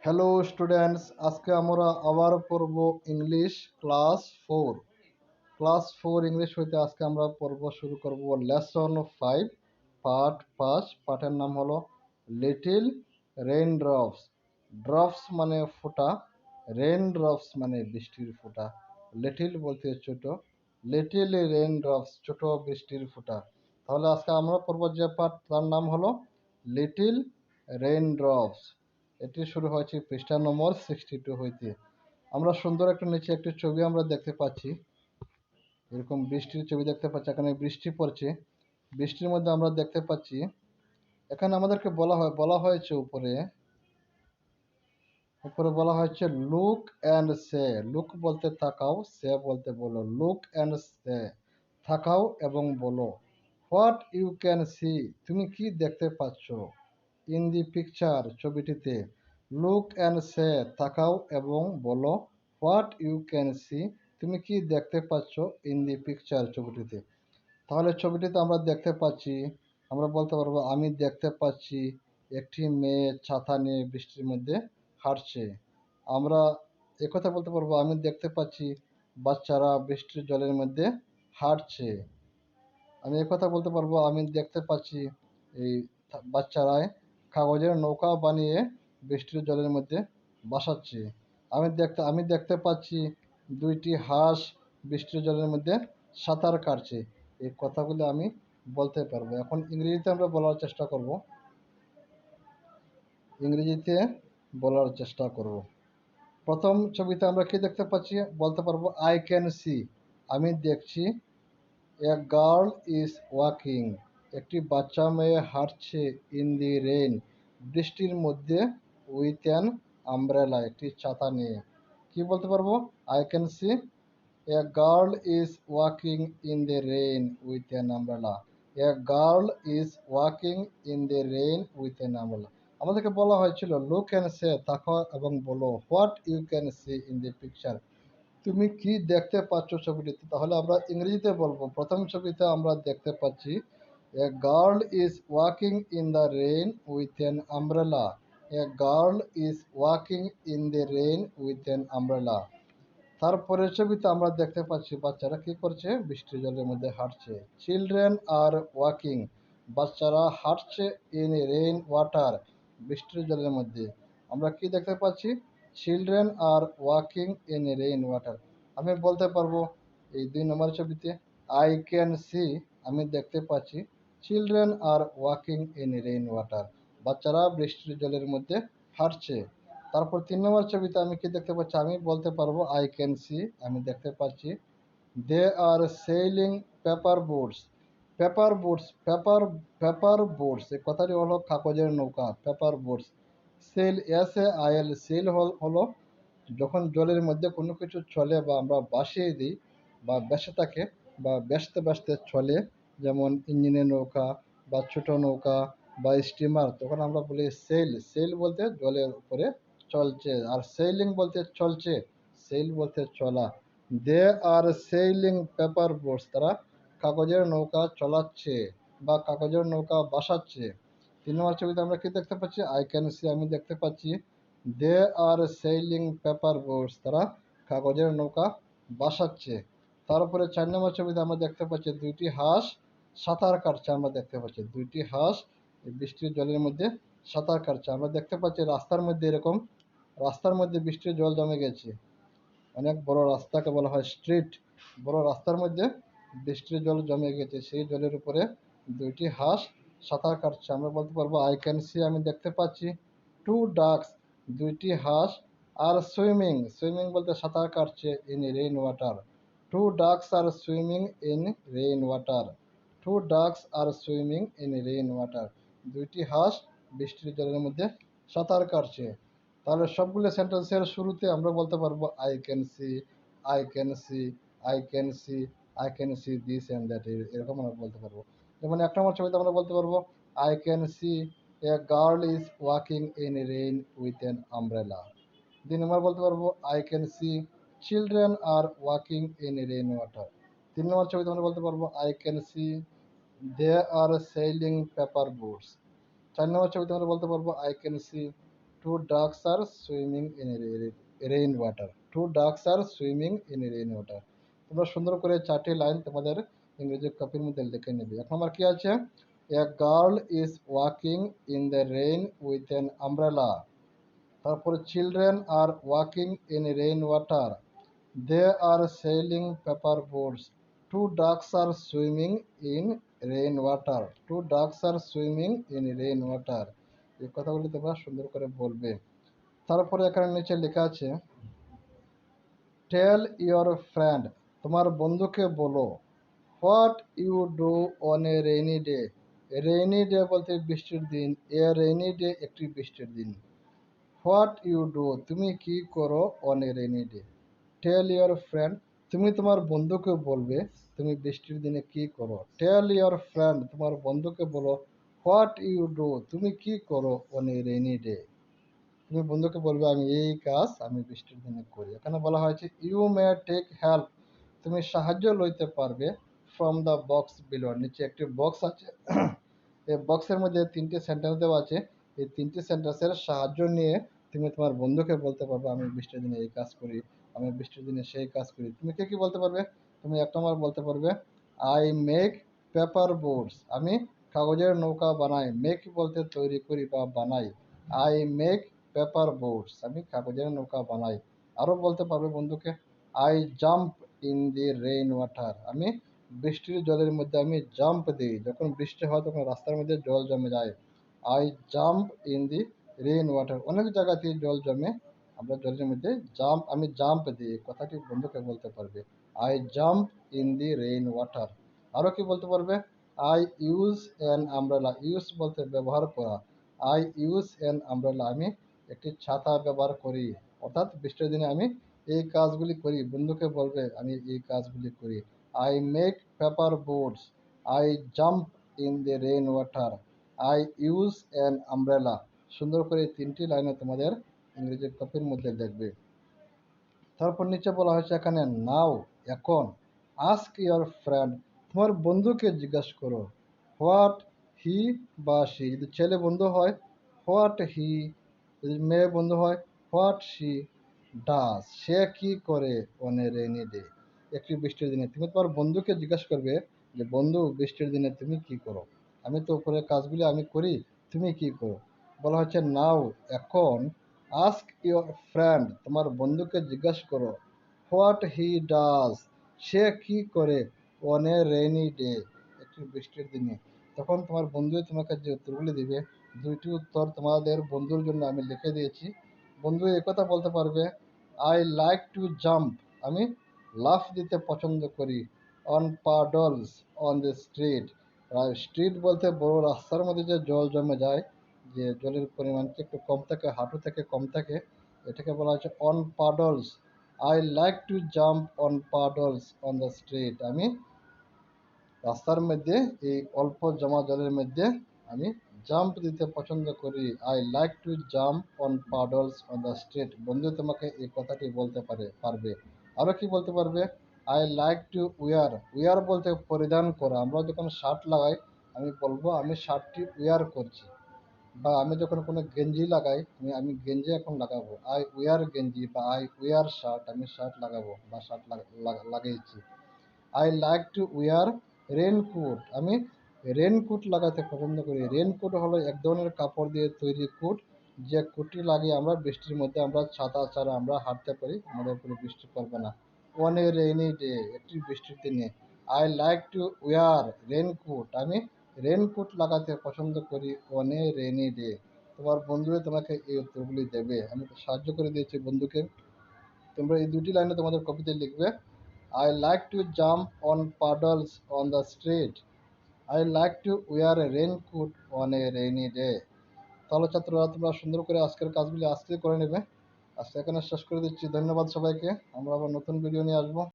Hello students, আজকে আমরা আবার পড়ব ইংলিশ ক্লাস 4 ইংলিশ হইতে আজকে আমরা পড়ব শুরু করব লেসন 5 পার্ট 5। পাঠের নাম হলো লিটিল রেইনড্রপস। ড্রপস মানে ফোঁটা, রেইনড্রপস মানে বৃষ্টির ফোঁটা। লিটিল বলতে ছোট, লিটিল রেইনড্রপস ছোট বৃষ্টির ফোঁটা। তাহলে আজকে আমরা পড়ব যে পাঠ, তার নাম হলো লিটিল রেইনড্রপস। এটি শুরু হয়েছে পৃষ্ঠা নম্বর 62 হইতে। আমরা সুন্দর একটা নিচে একটি ছবি আমরা দেখতে পাচ্ছি, এরকম বৃষ্টির ছবি দেখতে পাচ্ছি। এখানে বৃষ্টি পড়ছে, বৃষ্টির মধ্যে আমরা দেখতে পাচ্ছি এখানে আমাদেরকে বলা হয়েছে উপরে উপরে বলা হয়েছে লুক অ্যান্ড সে। লুক বলতে তাকাও, সে বলতে বলো। লুক অ্যান্ড সে, তাকাও এবং বলো। হোয়াট ইউ ক্যান সি, তুমি কি দেখতে পাচ্ছ। ইন দি পিকচার, ছবিটিতে। লুক অ্যান্ড সে, তাকাও এবং বলো। হোয়াট ইউ ক্যান সি, তুমি কি দেখতে পাচ্ছ। ইন দি পিকচার, ছবিটিতে। তাহলে ছবিটিতে আমরা দেখতে পাচ্ছি, আমরা বলতে পারবো আমি দেখতে পাচ্ছি একটি মেয়ে ছাতা নিয়ে বৃষ্টির মধ্যে হাঁটছে। আমরা একথা বলতে পারবো আমি দেখতে পাচ্ছি বাচ্চারা বৃষ্টির জলের মধ্যে হাঁটছে। আমি একথা বলতে পারবো আমি দেখতে পাচ্ছি এই বাচ্চারাই কাগজের নৌকা বানিয়ে বৃষ্টির জলের মধ্যে ভাসাচ্ছে। আমি দেখতে পাচ্ছি দুইটি হাঁস বৃষ্টির জলের মধ্যে সাঁতার কাটছে। এই কথাগুলো আমি বলতে পারবো। এখন ইংরেজিতে আমরা বলার চেষ্টা করব। প্রথম ছবিতে আমরা কি দেখতে পাচ্ছি বলতে পারবো আই ক্যান সি, আমি দেখছি। এ গার্ল ইজ ওয়াকিং, একটি বাচ্চা মেয়ে হাঁটছে। ইন দি রেইন, বৃষ্টির মধ্যে। উইথ অ্যান আমব্রেলা, একটি ছাতা নিয়ে। কি বলতে পারবো, I can see a girl is walking in the rain with an umbrella. A girl is walking in the rain with an umbrella. আমাদেরকে বলা হয়েছিল লুক অ্যান্ড সে, তাকাও এবং বলো। What you can see in the picture, তুমি কি দেখতে পাচ্ছ ছবিটিতে। তাহলে আমরা ইংরেজিতে বলবো। প্রথম ছবিতে আমরা দেখতে পাচ্ছি এ girl is walking in the rain with an umbrella. A girl is walking in the rain with an umbrella. তারপরের ছবিতে আমরা দেখতে পাচ্ছি বাচ্চারা কি করছে, বৃষ্টির জলের মধ্যে হাঁটছে। চিলড্রেন আর ওয়াকিং, বাচ্চারা হাঁটছে। ইন রেইন ওয়াটার, বৃষ্টির জলের মধ্যে। আমরা কি দেখতে পাচ্ছি, children are walking in rain water. আমি বলতে পারবো এই 2 নম্বর ছবিতে আই ক্যান সি, আমি দেখতে পাচ্ছি children are walking in rain water, বাচ্চারা বৃষ্টির জলের মধ্যে হাঁটছে। তারপর 3 নম্বর ছবিতে আমি কি দেখতে পাচ্ছি, আমি বলতে পারবো আই ক্যান সি, আমি দেখতে পাচ্ছি they are sailing paper boats. Paper boats এই কথাটি হলো কাগজের নৌকা। Paper boats, sail, SAIL, sail হলো যখন জলের মধ্যে কোনো কিছু চলে বা আমরা ভাসিয়ে দিই বা ভেসে থাকে বা ব্যস্ত ব্যস্ত চলে, যেমন ইঞ্জিনের নৌকা বা ছোট নৌকা বা স্টিমার, তখন আমরা বলি সেল। সেল বলতে জলের উপরে চলছে, আর সেইলিং বলতে চলছে, সেল বলতে চলা। দে আর সেইলিং পেপার বোটস, তারা কাগজের নৌকা চলাচ্ছে বা কাগজের নৌকা ভাসাচ্ছে। 3 নম্বর ছবিতে আমরা কি দেখতে পাচ্ছি, আই ক্যান সি, আমি দেখতে পাচ্ছি they are sailing paper boats, তারা কাগজের নৌকা ভাসাচ্ছে। তারপরে 4 নম্বর ছবিতে আমরা দেখতে পাচ্ছি দুইটি হাঁস সাঁতার কাটছে। আমরা দেখতে পাচ্ছি দুইটি হাঁস এই বৃষ্টির জলের মধ্যে সাঁতার কাটছে। আমরা দেখতে পাচ্ছি রাস্তার মধ্যে এরকম, রাস্তার মধ্যে বৃষ্টির জল জমে গেছে। অনেক বড় রাস্তাকে বলা হয় স্ট্রিট। বড় রাস্তার মধ্যে বৃষ্টির জল জমে গেছে, সেই জলের উপরে দুইটি হাঁস সাঁতার কাটছে। আমরা বলতে পারবো আই ক্যান সি, আমি দেখতে পাচ্ছি টু ডাকস, দুইটি হাঁস। আর সুইমিং, সুইমিং বলতে সাঁতার কাটছে। In rain water, two ducks are swimming in rain water. Two ducks are swimming in rain water, দুইটি হাঁস বৃষ্টির জলের মধ্যে সাঁতার কাটছে। তাহলে সবগুলো সেন্টেন্সের শুরুতে আমরা বলতে পারবো I can C, I can C, I can C, I can C this and that, এরকম আমরা বলতে পারবো। যেমন 1 নম্বর ছবিতে আমরা বলতে পারবো I can see a girl is walking in rain with an umbrella. 2 নম্বর বলতে পারবো I can see children are walking in rain water. 3 নম্বর ছবিতে আমরা বলতে পারবো I can see they are sailing paper boats. 4 নম্বর ছবিতে আমরা বলতে পারবো I can see two ducks are swimming in rain water. Two ducks are swimming in rain water. তোমরা সুন্দর করে 4টি লাইন তোমাদের ইংরেজি কপির মধ্যে লিখে নেবে। 1 নম্বর কি আছে? A girl is walking in the rain with an umbrella. তারপরে children are walking in rain water. They are sailing paper boats. Two ducks are swimming in rain water. Two ducks are swimming in rain water. এই কথাগুলি তোমরা সুন্দর করে বলবে। তারপরে এখানে নিচে লেখা আছে টেল ইয়োর ফ্রেন্ড, তোমার বন্ধুকে বলো, what you do on a rainy day. Rainy day বলতে বৃষ্টির দিন। এ রেইনি ডে একটি বৃষ্টির দিন। হোয়াট ইউ ডু তুমি কি করো on a rainy day. Tell your friend তুমি তোমার বন্ধুকে বলবে তুমি বৃষ্টির দিনে কি করো। টেল ইয়োর ফ্রেন্ড তোমার বন্ধুকে বলো, হোয়াট ইউ ডু তুমি কি করো অন এ রেইনি ডে। তুমি বন্ধুকে বলবে আমি এই কাজ আমি বৃষ্টির দিনে করি। এখানে বলা হয়েছে ইউ মে টেক হেল্প, তুমি সাহায্য লইতে পারবে ফ্রম দ্য বক্স বিলো। নিচে একটি বক্স আছে, এই বক্সের মধ্যে 3টি সেন্টেন্স দেওয়া আছে। এই 3টি সেন্টেন্সের সাহায্য নিয়ে তুমি তোমার বন্ধুকে বলতে পারবে আমি বৃষ্টির দিনে এই কাজ করি, আমি বৃষ্টির দিনে সেই কাজ করি। তুমি কি কি বলতে পারবে? তুমি 1 নম্বর বলতে পারবে আই মেক পেপার বোটস, আমি কাগজের নৌকা বানাই। মেক বলতে তৈরি করি বা বানাই। আই মেক পেপার বোটস, আমি কাগজের নৌকা বানাই। আরও বলতে পারবে বন্ধুকে I jump in the rain water, আমি বৃষ্টির জলের মধ্যে আমি জাম্প দিই। যখন বৃষ্টি হয় তখন রাস্তার মধ্যে জল জমে যায়। I jump in the rain water, অনেক জায়গাতে জল জমে, আমরা জলের মধ্যে আমি জাম্প দিই। কথাটি বন্ধুকে বলতে পারবে I jump in the rain water. আরও কি বলতে পারবে I use an umbrella. Use বলতে ব্যবহার করা। আই ইউজ অ্যান আমব্রেলা, আমি একটি ছাতা ব্যবহার করি। অর্থাৎ বৃষ্টির দিনে আমি এই কাজগুলি করি। বন্ধুকে বলবে আমি এই কাজগুলি করি। I make paper boats, I jump in the rain water, I use an umbrella. সুন্দর করে 3টি লাইনে তোমাদের ইংরেজি কপির মধ্যে দেখবে। তারপর নিচে বলা হয়েছে এখানে নাও এখন, আস্ক ইয়োর ফ্রেন্ড তোমার বন্ধুকে জিজ্ঞাসা করো, হোয়াট হি বা সি। যদি ছেলে বন্ধু হয় হোয়াট হি, যদি মেয়ে বন্ধু হয় হোয়াট সি ডাস, সে কি করে অন এ রেইনি ডে, একটি বৃষ্টির দিনে। তুমি তোমার বন্ধুকে জিজ্ঞাসা করবে যে বন্ধু বৃষ্টির দিনে তুমি কি করো, আমি তো উপরে কাজগুলি আমি করি, তুমি কি করো। বলা হচ্ছে নাও এখন, আস্ক ইয়োর ফ্রেন্ড তোমার বন্ধুকে জিজ্ঞাসা করো, হোয়াট হি ডাজ সে কি করে অন এ রেইনি ডে একটি বৃষ্টির দিনে। তখন তোমার বন্ধু তোমাকে যে উত্তরগুলি দিবে 2টি উত্তর তোমাদের বন্ধুর জন্য আমি লিখে দিয়েছি। বন্ধু একথা বলতে পারবে আই লাইক টু জাম্প, আমি লাফ দিতে পছন্দ করি, on puddles on the street. Street বলতে বড় রাস্তার মধ্যে যে জল জমে যায়, যে জলের পরিমাণটা একটু কম থাকে, হাঁটু থেকে কম থাকে, এটাকে বলা হচ্ছে on puddles. I like to jump on puddles on the street, আমি রাস্তার মধ্যে এই অল্প জমা জলের মধ্যে আমি জাম্প দিতে পছন্দ করি। I like to jump on puddles on the street. বন্ধু তোমাকে এই কথাটি বলতে পারবে। আরও কি বলতে পারবে আই লাইক টু উয়ার। উয়ার বলতে পরিধান করা। আমরা যখন শার্ট লাগাই আমি বলবো আমি শার্টটি উয়ার করছি। বা আমি যখন কোনো গেঞ্জি লাগাই আমি গেঞ্জি এখন লাগাবো, আই উয়ার গেঞ্জি বা আই উয়ার শার্ট, আমি শার্ট লাগাবো বা শার্ট লাগিয়েছি। আই লাইক টু উয়ার রেনকোট, আমি রেনকোট লাগাতে পছন্দ করি। রেনকোট হলো এক ধরনের কাপড় দিয়ে তৈরি কোট, যে কোটটি লাগিয়ে আমরা বৃষ্টির মধ্যে আমরা ছাতা ছাড়া আমরা হাঁটতে পারি, আমাদের উপরে বৃষ্টি পড়বে না। অন এ রেইনি ডে একটি বৃষ্টির দিনে আই লাইক টু উয়ার রেনকোট, আমি রেনকোট লাগাতে পছন্দ করি অন এ রেইনি ডে। তোমার বন্ধু তোমাকে এই উত্তরগুলি দেবে। আমি সাহায্য করে দিয়েছি বন্ধুকে। তোমরা এই 2টি লাইনে তোমাদের কপিতে লিখবে I like to jump on puddles on the street. I like to wear a raincoat on a rainy day. তাহলে ছাত্ররা তোমরা সুন্দর করে আজকের কাজগুলি আজকে করে নেবে। আজকে এখানে শেষ করে দিচ্ছি। ধন্যবাদ সবাইকে। আমরা আবার নতুন ভিডিও নিয়ে আসবো।